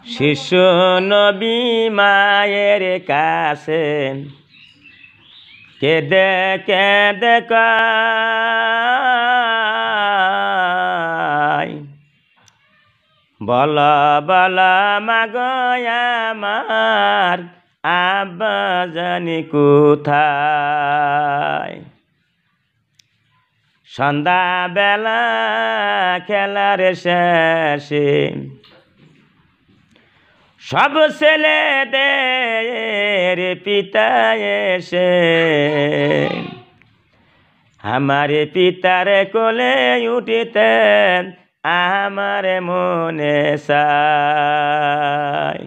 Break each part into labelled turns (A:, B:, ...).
A: শিশু নবী মায়ের কাছে কেঁদে কেঁদে কয়, বলা বলা মাগো আমার আব্বা জানি কোথায়। সন্ধ্যাবেলা খেলার শেষে সব ছেলেদের পিতা এসে আমার পিতার কোলে উঠিতেন আমার মনে চায়।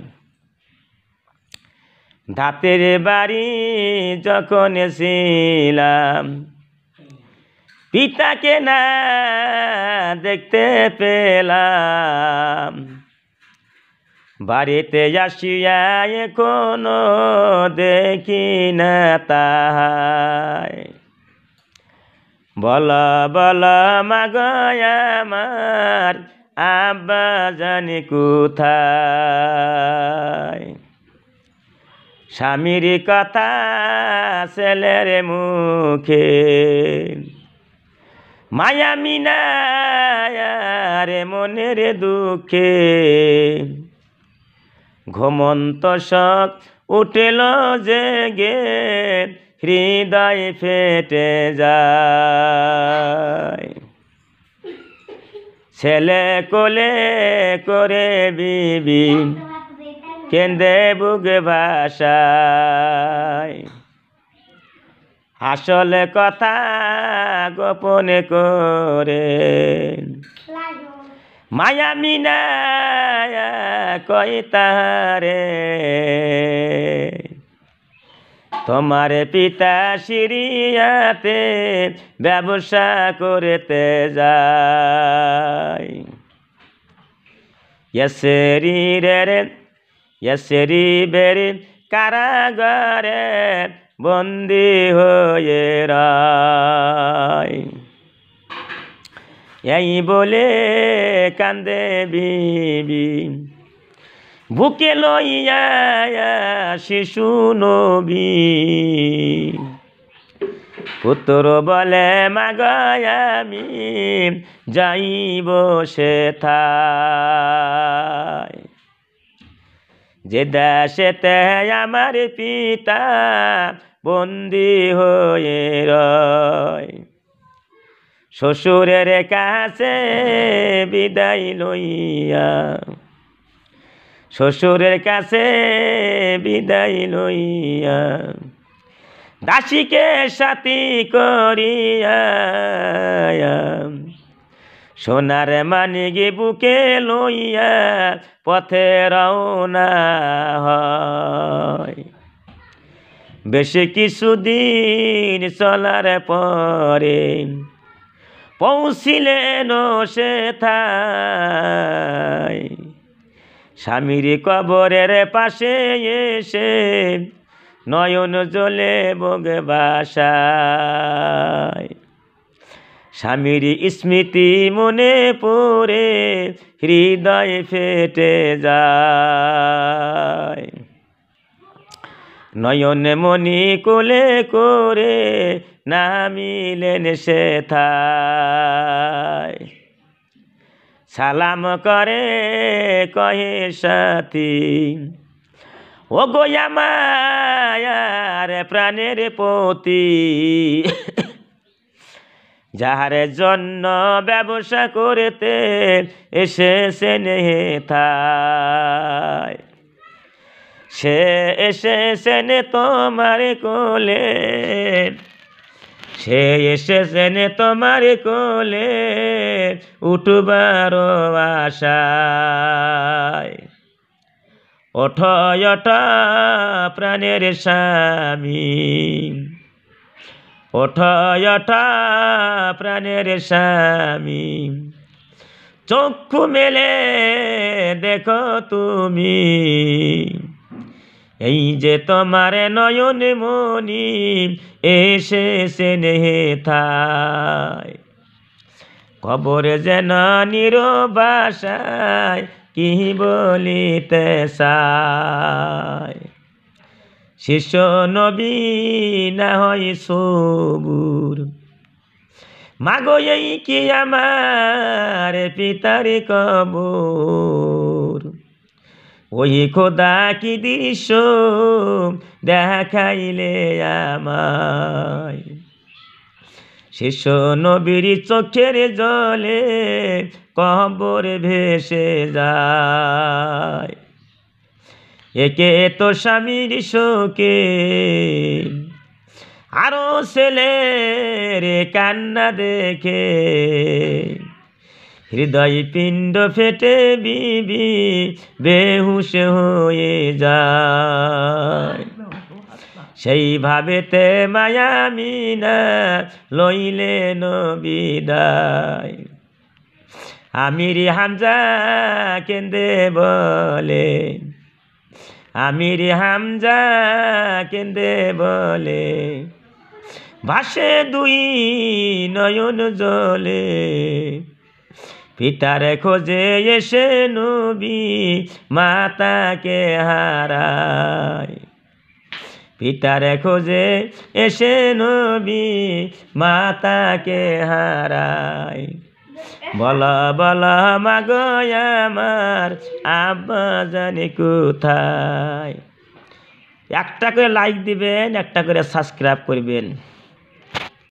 A: দাঁতের বাড়ি যখন ছিলাম পিতাকে না দেখতে পেলাম, বাড়িতে আসিয়া এখনো দেখি না তাহাই। বলা বলা মাগো আমার আব্বা জানি কোথায়। স্বামীর কথা ছেলের মুখে মায়া মিনার মনের দুঃখে ঘুমন্ত শখ উঠেল জেগে হৃদয় ফেটে যায়। ছেলে কোলে করে বিবি কেঁদে বুক ভাষায়, আসলে কথা গোপন করে মায়া মিনা কই তাহারে। তোমার পিতা সিরিয়াতে ব্যবসা করতে যায়, ইয়াসরিবের কারাগারে বন্দি হয়ে রয়। এই বলে কান্দে বিবি বুকে লইয়া শিশু নবী। পুত্র বলে মাগো আমি যাইব সেথায়, যে দেশেতে আমার পিতা বন্দি হয়ে রয়। শ্বশুরের কাছে বিদায় লইয়া, শ্বশুরের কাছে বিদায় লইয়া দাসীকে সাথী করিয়া সোনার মানিক বুকে লইয়া পথে রওনা হয়। বেশি কিছুদিন চলার পরে পৌঁছিলেন সেথায়, স্বামীর কবরের পাশে এসে নয়ন জলে বুক ভাষায়। স্বামীর স্মৃতি মনে পড়ে হৃদয় ফেটে যায়। নয়ন মনি কোলে করে নামিলেন সেথায়, সালাম করে কহে সাথী ও গো আমার প্রাণের পতি, যাহার জন্য ব্যবসা করতে এসেছেন হেথায়, সে এসেছেন তোমার কোলে, সে এসেছেন তোমার কোলে উঠবার আশায়। ওঠো ওঠো প্রাণের স্বামী, ওঠো ওঠো প্রাণের স্বামী, চক্ষু মেলে দেখো তুমি, এই যে তোমার নয়ন মনি এসেছেন হেথায়। কবরে যেন নিরবাসায় কি বলিতে চায়। শিষ্য নবী না হয় সবুর, মাগো এই কি আমার পিতার কবর। ওই খোদা কি দৃশ্য দেখাইলে আমায়। শিষ্য নবীর চোখের জলে কবর ভেসে যায়। একে তো স্বামীর শোকে আরো ছেলের কান্না দেখে, হৃদয় পিণ্ড ফেটে বিবি বেহুশ হয়ে যায়। সেইভাবেতে মায়ামিনা লইলেন বিদায়। আমির হামজা কেঁদে বলে, আমির হামজা কেঁদে বলে, ভাসে দুই নয়ন জলে। পিতার খোঁজে এসে নবী মাতাকে হারায়। পিতার খোঁজে এসে নবী মাতাকে হারায়। বলা বলা মাগো আমার আব্বা জানি কোথায়। একটা করে লাইক দিবেন, একটা করে সাবস্ক্রাইব করবেন।